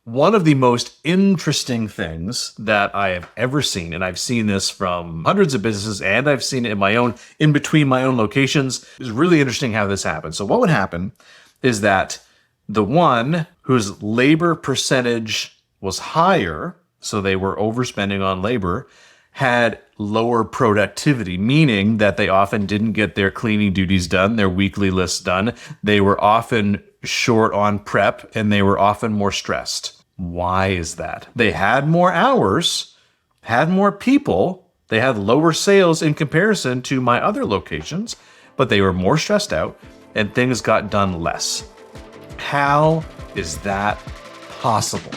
One of the most interesting things that I have ever seen, and I've seen this from hundreds of businesses, and I've seen it in between my own locations, is really interesting how this happens. So what would happen is that the one whose labor percentage was higher, so they were overspending on labor, had lower productivity, meaning that they often didn't get their cleaning duties done, their weekly lists done. They were often short on prep, and they were often more stressed. Why is that? They had more hours, had more people, they had lower sales in comparison to my other locations, but they were more stressed out and things got done less. How is that possible?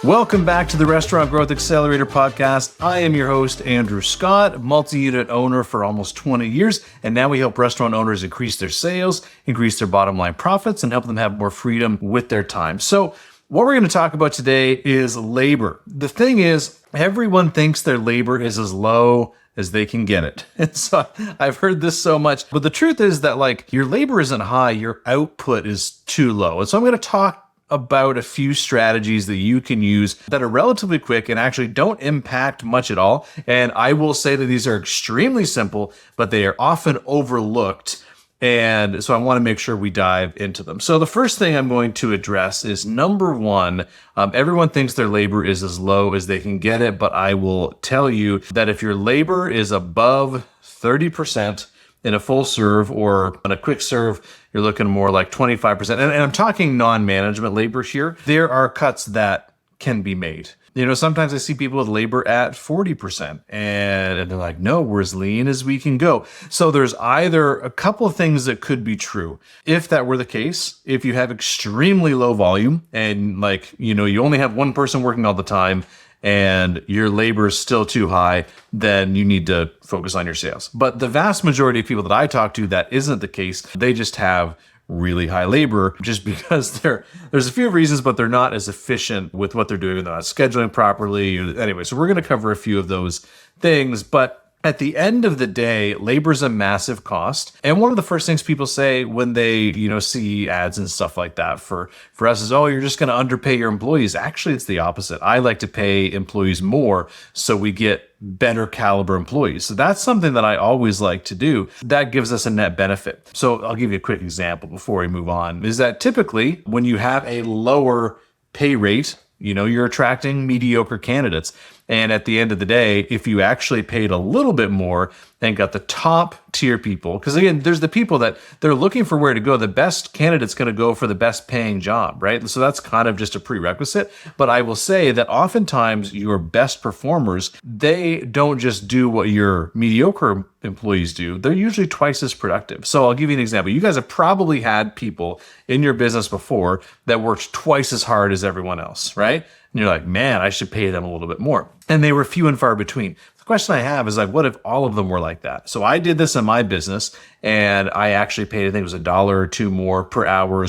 Welcome back to the Restaurant Growth Accelerator Podcast. I am your host, Andrew Scott, multi-unit owner for almost 20 years, and now we help restaurant owners increase their sales, increase their bottom line profits, and help them have more freedom with their time. So what we're going to talk about today is labor. The thing is, everyone thinks their labor is as low as they can get it. And so I've heard this so much, but the truth is that your labor isn't high, your output is too low. And so I'm going to talk about a few strategies that you can use that are relatively quick and actually don't impact much at all. And I will say that these are extremely simple, but they are often overlooked. And so I want to make sure we dive into them. So the first thing I'm going to address is number one, everyone thinks their labor is as low as they can get it, but I will tell you that if your labor is above 30%, in a full serve or in a quick serve, you're looking more like 25%. And I'm talking non-management labor here. There are cuts that can be made. Sometimes I see people with labor at 40% and they're like, no, we're as lean as we can go. So there's either a couple of things that could be true. If that were the case, if you have extremely low volume and you only have one person working all the time, and your labor is still too high, then you need to focus on your sales. But the vast majority of people that I talk to, that isn't the case. They just have really high labor just because there's a few reasons, but they're not as efficient with what they're doing. They're not scheduling properly. Anyway, so we're going to cover a few of those things. But at the end of the day, labor is a massive cost. And one of the first things people say when they, see ads and stuff like that for us is, oh, you're just going to underpay your employees. Actually, it's the opposite. I like to pay employees more so we get better caliber employees. So that's something that I always like to do. That gives us a net benefit. So I'll give you a quick example before we move on, is that typically when you have a lower pay rate, you're attracting mediocre candidates. And at the end of the day, if you actually paid a little bit more and got the top tier people, because again, there's the people that they're looking for where to go. The best candidate's going to go for the best paying job, right? So that's kind of just a prerequisite. But I will say that oftentimes your best performers, they don't just do what your mediocre employees do. They're usually twice as productive. So I'll give you an example. You guys have probably had people in your business before that worked twice as hard as everyone else, right? And you're like, man, I should pay them a little bit more. And they were few and far between. The question I have is what if all of them were like that? So I did this in my business and I actually paid, I think it was $1 or $2 more per hour.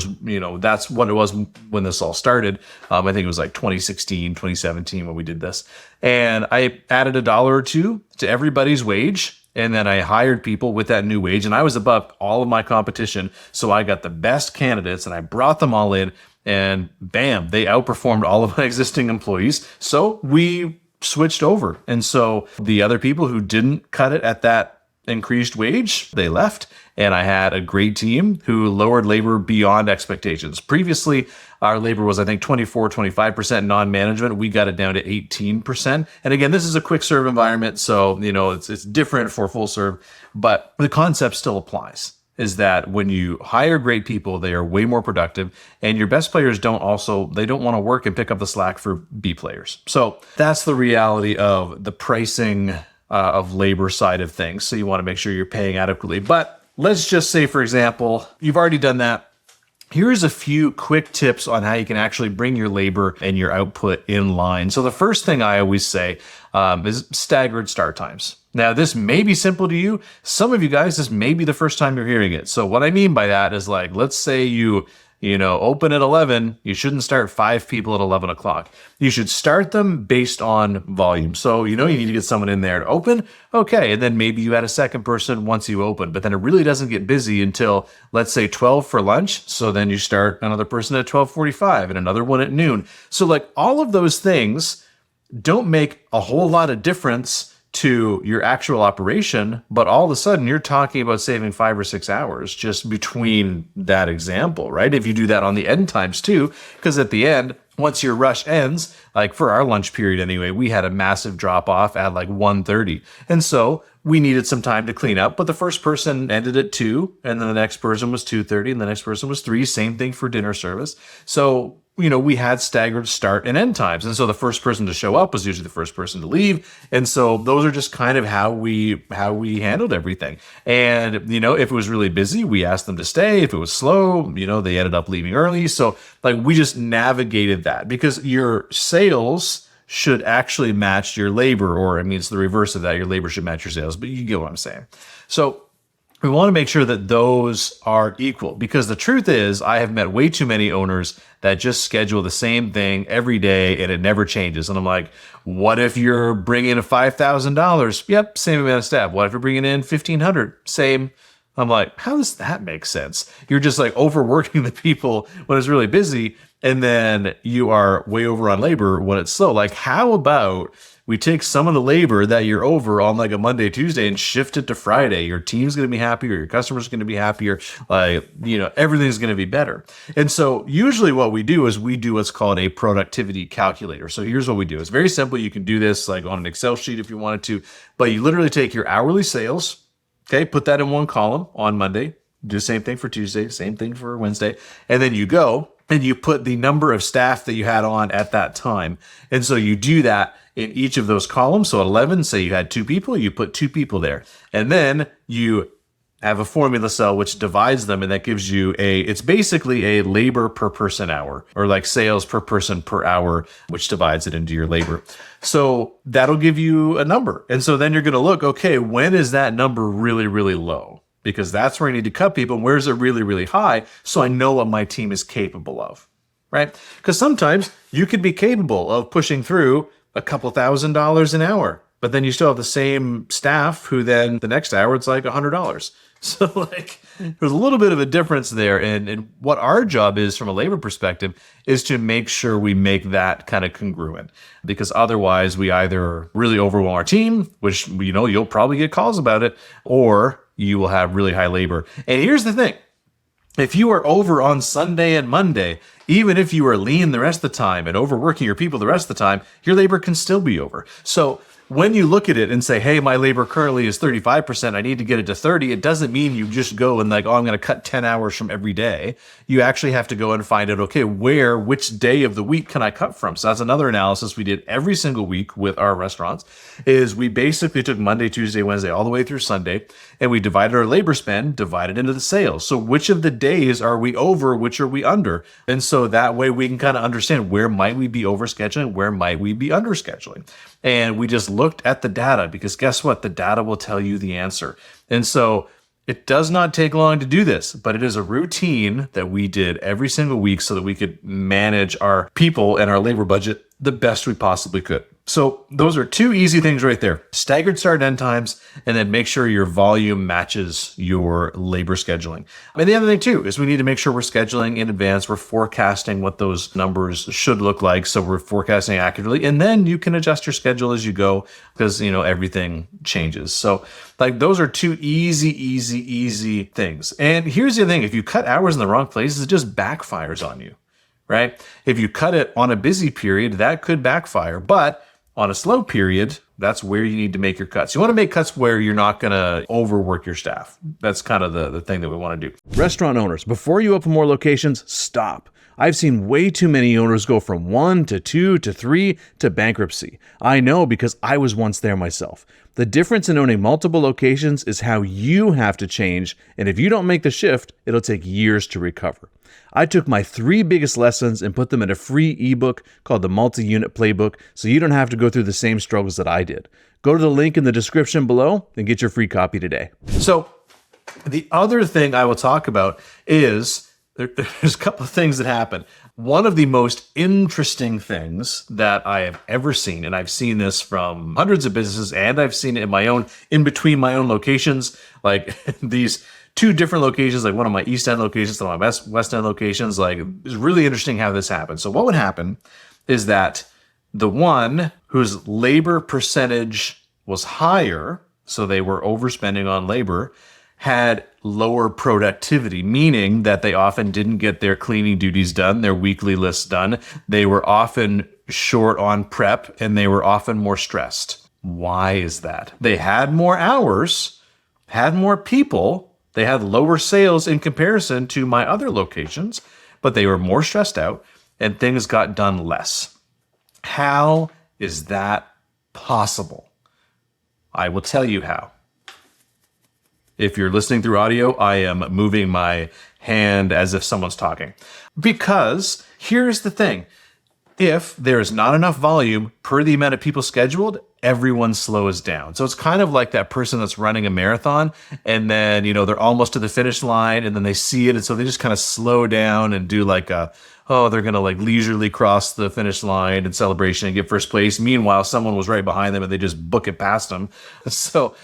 That's what it was when this all started. I think it was 2016, 2017 when we did this. And I added $1 or $2 to everybody's wage. And then I hired people with that new wage and I was above all of my competition. So I got the best candidates and I brought them all in. And bam, they outperformed all of my existing employees. So we switched over. And so the other people who didn't cut it at that increased wage, they left. And I had a great team who lowered labor beyond expectations. Previously, our labor was, I think, 25% non-management. We got it down to 18%. And again, this is a quick serve environment. So, it's different for full serve, but the concept still applies. Is that when you hire great people, they are way more productive, and your best players don't want to work and pick up the slack for B players. So that's the reality of the pricing of labor side of things. So you want to make sure you're paying adequately. But let's just say, for example, you've already done that. Here's a few quick tips on how you can actually bring your labor and your output in line. So the first thing I always say is staggered start times. Now, this may be simple to you. Some of you guys, this may be the first time you're hearing it. So what I mean by that is let's say you open at 11, you shouldn't start 5 people at 11 o'clock. You should start them based on volume. So, you need to get someone in there to open. Okay. And then maybe you add a second person once you open, but then it really doesn't get busy until, let's say, 12 for lunch. So then you start another person at 12:45 and another one at noon. So like all of those things don't make a whole lot of difference to your actual operation, but all of a sudden you're talking about saving 5 or 6 hours just between that example, right? If you do that on the end times too, because at the end, once your rush ends, like for our lunch period anyway, we had a massive drop off at like 1:30. And so we needed some time to clean up, but the first person ended at 2, and then the next person was 2:30, and the next person was 3, same thing for dinner service. So we had staggered start and end times. And so the first person to show up was usually the first person to leave. And so those are just kind of how we handled everything. And, if it was really busy, we asked them to stay. If it was slow, they ended up leaving early. So like we just navigated that because your sales should actually match your labor, or it's the reverse of that. Your labor should match your sales, but you get what I'm saying. So we want to make sure that those are equal, because the truth is I have met way too many owners that just schedule the same thing every day and it never changes. And I'm like, what if you're bringing in $5,000? Yep, same amount of staff. What if you're bringing in $1,500? Same. I'm like, how does that make sense? You're just like overworking the people when it's really busy, and then you are way over on labor when it's slow. Like, how about we take some of the labor that you're over on like a Monday, Tuesday and shift it to Friday? Your team's going to be happier. Your customers are going to be happier. Everything's going to be better. And so usually what we do is we do what's called a productivity calculator. So here's what we do. It's very simple. You can do this like on an Excel sheet if you wanted to, but you literally take your hourly sales. Okay. Put that in one column on Monday. Do the same thing for Tuesday, same thing for Wednesday. And then you go and you put the number of staff that you had on at that time. And so you do that in each of those columns. So at 11, say you had 2 people, you put 2 people there. And then you have a formula cell which divides them, and that gives you it's basically a labor per person hour, or like sales per person per hour, which divides it into your labor. So that'll give you a number. And so then you're going to look, okay, when is that number really, really low? Because that's where I need to cut people. And where's it really, really high? So I know what my team is capable of, right? Because sometimes you could be capable of pushing through a couple $1,000s an hour, but then you still have the same staff who then the next hour it's like $100. So like there's a little bit of a difference there. And what our job is from a labor perspective is to make sure we make that kind of congruent, because otherwise we either really overwhelm our team, which, you'll probably get calls about it, or you will have really high labor. And here's the thing. If you are over on Sunday and Monday, even if you are lean the rest of the time and overworking your people the rest of the time, your labor can still be over. So when you look at it and say, hey, my labor currently is 35%, I need to get it to 30, it doesn't mean you just go and like, I'm going to cut 10 hours from every day. You actually have to go and find out, okay, which day of the week can I cut from? So that's another analysis we did every single week with our restaurants, is we basically took Monday, Tuesday, Wednesday, all the way through Sunday, and we divided our labor spend, divided into the sales. So which of the days are we over, which are we under? And so that way we can kind of understand where might we be over scheduling, where might we be under scheduling. And we just looked at the data, because guess what? The data will tell you the answer. And so it does not take long to do this, but it is a routine that we did every single week so that we could manage our people and our labor budget the best we possibly could. So those are 2 easy things right there. Staggered start and end times, and then make sure your volume matches your labor scheduling. And the other thing too is we need to make sure we're scheduling in advance. We're forecasting what those numbers should look like, so we're forecasting accurately. And then you can adjust your schedule as you go, because everything changes. So like those are 2 easy things. And here's the thing: if you cut hours in the wrong places, it just backfires on you, right? If you cut it on a busy period, that could backfire, but on a slow period, that's where you need to make your cuts. You want to make cuts where you're not going to overwork your staff. That's kind of the thing that we want to do. Restaurant owners, before you open more locations, stop. I've seen way too many owners go from 1 to 2 to 3 to bankruptcy. I know, because I was once there myself. The difference in owning multiple locations is how you have to change, and if you don't make the shift, it'll take years to recover. I took my 3 biggest lessons and put them in a free ebook called the Multi-Unit Playbook, so you don't have to go through the same struggles that I did. Go to the link in the description below and get your free copy today. So the other thing I will talk about is there's a couple of things that happen. One of the most interesting things that I have ever seen, and I've seen this from hundreds of businesses, and I've seen it in between my own locations, like these two different locations, like one of my East End locations and my West End locations. Like, it's really interesting how this happens. So what would happen is that the one whose labor percentage was higher, so they were overspending on labor, had lower productivity, meaning that they often didn't get their cleaning duties done, their weekly lists done. They were often short on prep, and they were often more stressed. Why is that? They had more hours, had more people, they had lower sales in comparison to my other locations, but they were more stressed out and things got done less. How is that possible? I will tell you how. If you're listening through audio, I am moving my hand as if someone's talking. Because here's the thing. If there is not enough volume per the amount of people scheduled, everyone slows down. So it's kind of like that person that's running a marathon and then, they're almost to the finish line and then they see it. And so they just kind of slow down and do like they're going to like leisurely cross the finish line in celebration and get first place. Meanwhile, someone was right behind them and they just book it past them. So,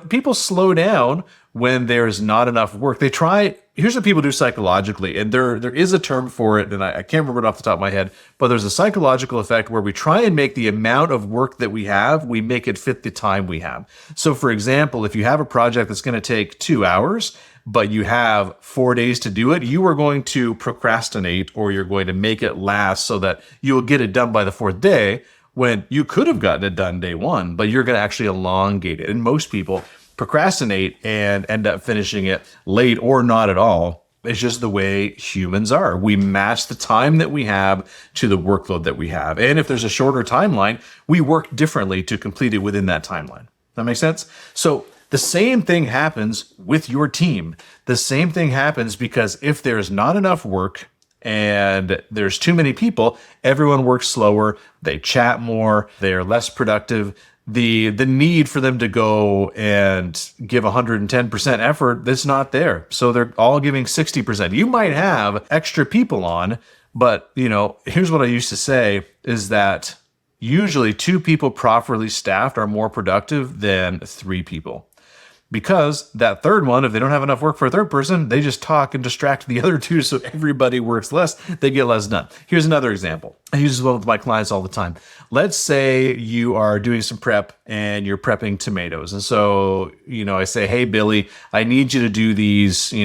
people slow down when there's not enough work. Here's what people do psychologically, and there is a term for it, and I can't remember it off the top of my head, but there's a psychological effect where we try and make the amount of work that we have, we make it fit the time we have. So for example, if you have a project that's going to take 2 hours, but you have 4 days to do it, you are going to procrastinate or you're going to make it last so that you will get it done by the fourth day when you could have gotten it done day one, but you're going to actually elongate it. And most people procrastinate and end up finishing it late or not at all. It's just the way humans are. We match the time that we have to the workload that we have. And if there's a shorter timeline, we work differently to complete it within that timeline. That makes sense? So the same thing happens with your team. The same thing happens because if there's not enough work and there's too many people, everyone works slower, they chat more, they're less productive. The need for them to go and give 110% effort, that's not there. So they're all giving 60%. You might have extra people on, but here's what I used to say is that usually 2 people properly staffed are more productive than 3 people. Because that third one, if they don't have enough work for a third person, they just talk and distract the other 2 so everybody works less, they get less done. Here's another example. I use this one with my clients all the time. Let's say you are doing some prep and you're prepping tomatoes. And so, I say, hey, Billy, I need you to do these, 3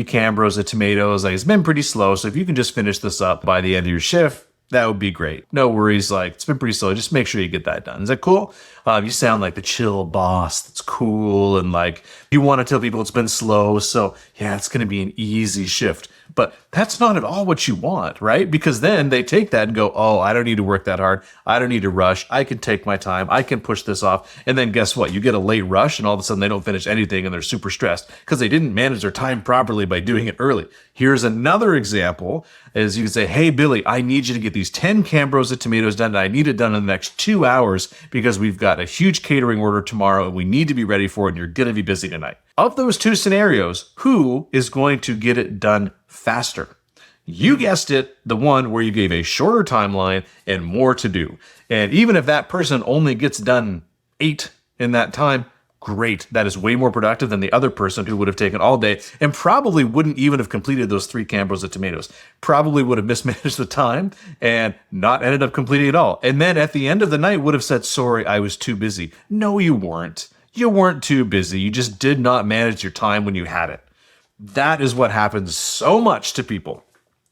cambros of tomatoes. Like, it's been pretty slow. So if you can just finish this up by the end of your shift, that would be great. No worries. Like, it's been pretty slow. Just make sure you get that done. Is that cool? You sound like the chill boss. That's cool. And like, you want to tell people it's been slow. So yeah, it's going to be an easy shift. But that's not at all what you want, right? Because then they take that and go, oh, I don't need to work that hard. I don't need to rush. I can take my time. I can push this off. And then guess what? You get a late rush and all of a sudden they don't finish anything and they're super stressed because they didn't manage their time properly by doing it early. Here's another example is you can say, hey, Billy, I need you to get these 10 cambros of tomatoes done. And I need it done in the next 2 hours because we've got a huge catering order tomorrow and we need to be ready for it. And you're going to be busy tonight. Of those 2 scenarios, who is going to get it done faster? You guessed it, the one where you gave a shorter timeline and more to do. And even if that person only gets done 8 in that time, great. That is way more productive than the other person who would have taken all day and probably wouldn't even have completed those 3 cambros of tomatoes. Probably would have mismanaged the time and not ended up completing it all. And then at the end of the night would have said, sorry, I was too busy. No, you weren't. You weren't too busy. You just did not manage your time when you had it. That is what happens so much to people.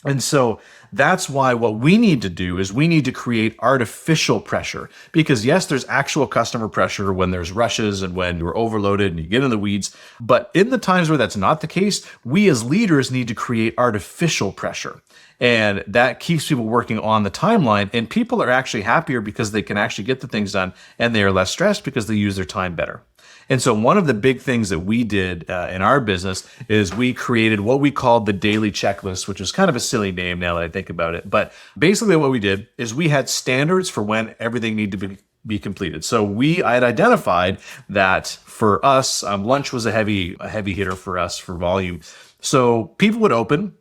And so that's why what we need to do is we need to create artificial pressure. Because yes, there's actual customer pressure when there's rushes and when you're overloaded and you get in the weeds. But in the times where that's not the case, we as leaders need to create artificial pressure. And that keeps people working on the timeline. And people are actually happier because they can actually get the things done and they are less stressed because they use their time better. And so one of the big things that we did in our business is we created what we called the daily checklist, which is kind of a silly name now that I think about it. But basically what we did is we had standards for when everything needed to be completed. So I had identified that for us, lunch was a heavy hitter for us for volume. So people would open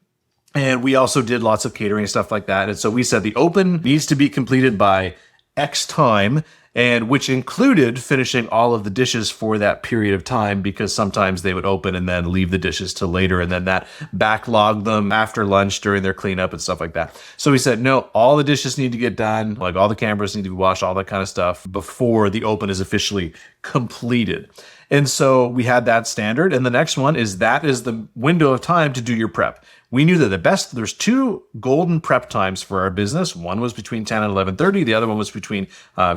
And we also did lots of catering and stuff like that. And so we said the open needs to be completed by X time, and which included finishing all of the dishes for that period of time, because sometimes they would open and then leave the dishes till later, and then that backlogged them after lunch during their cleanup and stuff like that. So we said, no, all the dishes need to get done, like all the cameras need to be washed, all that kind of stuff before the open is officially completed. And so we had that standard. And the next one is that is the window of time to do your prep. We knew that there's two golden prep times for our business. One was between 10 and 11:30. The other one was between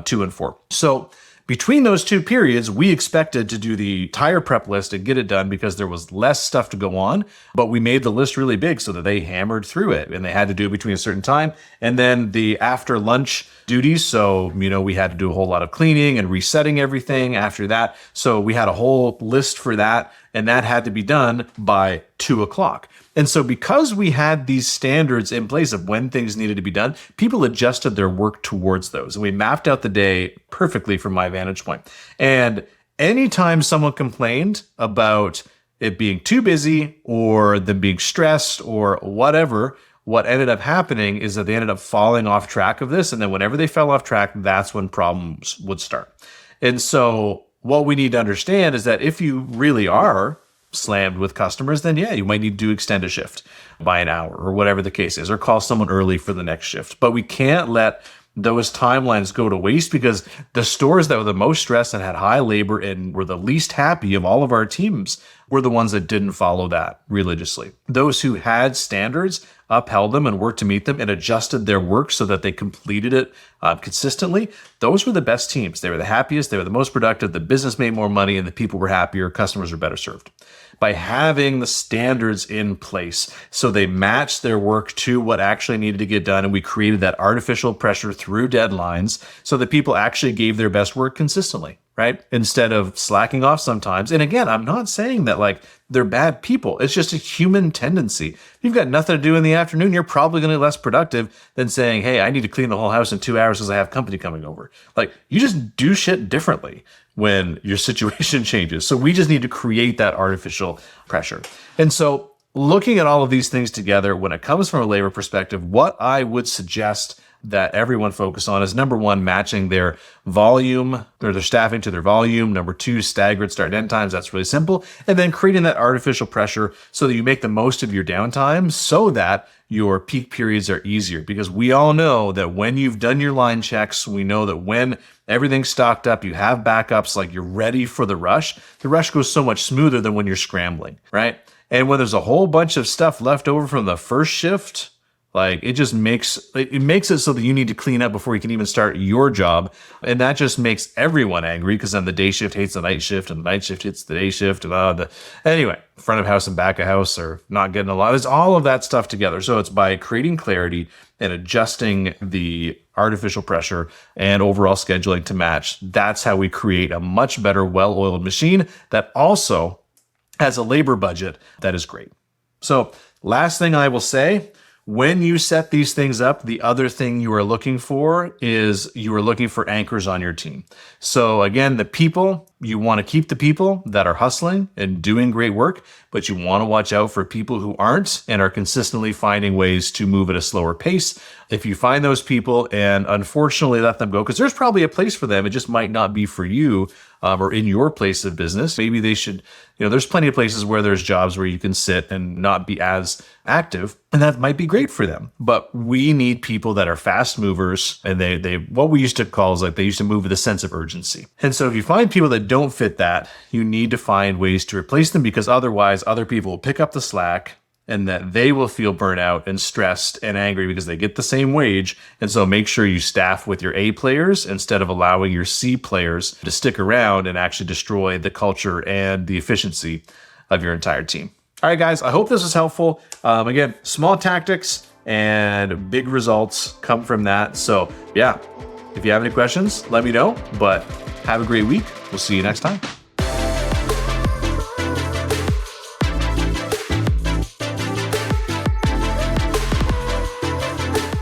2 and 4. So between those two periods, we expected to do the entire prep list and get it done because there was less stuff to go on, but we made the list really big so that they hammered through it, and they had to do it between a certain time. And then the after lunch duties. So, we had to do a whole lot of cleaning and resetting everything after that. So we had a whole list for that, and that had to be done by 2:00. And so because we had these standards in place of when things needed to be done, people adjusted their work towards those. And we mapped out the day perfectly from my vantage point. And anytime someone complained about it being too busy or them being stressed or whatever, what ended up happening is that they ended up falling off track of this. And then whenever they fell off track, that's when problems would start. And so what we need to understand is that if you really are slammed with customers, then you might need to extend a shift by an hour or whatever the case is, or call someone early for the next shift. But we can't let those timelines go to waste, because the stores that were the most stressed and had high labor and were the least happy of all of our teams were the ones that didn't follow that religiously. Those who had standards upheld them and worked to meet them and adjusted their work so that they completed it consistently. Those were the best teams. They were the happiest, they were the most productive, the business made more money, and the people were happier, customers were better served. By having the standards in place so they matched their work to what actually needed to get done, and we created that artificial pressure through deadlines so that people actually gave their best work consistently, right? Instead of slacking off sometimes. And again, I'm not saying that like they're bad people. It's just a human tendency. If you've got nothing to do in the afternoon, you're probably going to be less productive than saying, hey, I need to clean the whole house in 2 hours because I have company coming over. Like, you just do shit differently when your situation changes. So we just need to create that artificial pressure. And so looking at all of these things together, when it comes from a labor perspective, what I would suggest that everyone focus on is, number one, matching their volume or their staffing to their volume. Number two, staggered start and end times. That's really simple. And then creating that artificial pressure so that you make the most of your downtime so that your peak periods are easier. Because we all know that when you've done your line checks, we know that when everything's stocked up, you have backups, like you're ready for the rush goes so much smoother than when you're scrambling, right? And when there's a whole bunch of stuff left over from the first shift, like it just makes it so that you need to clean up before you can even start your job. And that just makes everyone angry, because then the day shift hates the night shift and the night shift hits the day shift. And anyway, front of house and back of house are not getting along. There's all of that stuff together. So it's by creating clarity and adjusting the artificial pressure and overall scheduling to match. That's how we create a much better, well-oiled machine that also has a labor budget that is great. So last thing I will say, when you set these things up, the other thing you are looking for is you are looking for anchors on your team. So again, the people, you want to keep the people that are hustling and doing great work, but you want to watch out for people who aren't and are consistently finding ways to move at a slower pace. If you find those people and unfortunately let them go, because there's probably a place for them, it just might not be for you or in your place of business. Maybe they should, there's plenty of places where there's jobs where you can sit and not be as active, and that might be great for them. But we need people that are fast movers, and they what we used to call is like they used to move with a sense of urgency. And so if you find people that don't fit that, you need to find ways to replace them, because otherwise other people will pick up the slack and that they will feel burnt out and stressed and angry because they get the same wage. And so make sure you staff with your A players instead of allowing your C players to stick around and actually destroy the culture and the efficiency of your entire team. All right, guys, I hope this was helpful. Again, small tactics and big results come from that. So yeah, if you have any questions, let me know, but have a great week. We'll see you next time.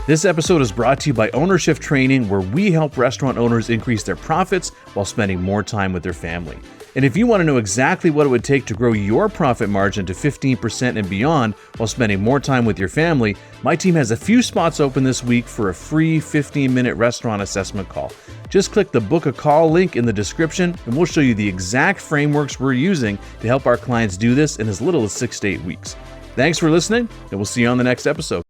This episode is brought to you by Ownership Training, where we help restaurant owners increase their profits while spending more time with their family. And if you want to know exactly what it would take to grow your profit margin to 15% and beyond while spending more time with your family, my team has a few spots open this week for a free 15-minute restaurant assessment call. Just click the book a call link in the description and we'll show you the exact frameworks we're using to help our clients do this in as little as 6 to 8 weeks. Thanks for listening, and we'll see you on the next episode.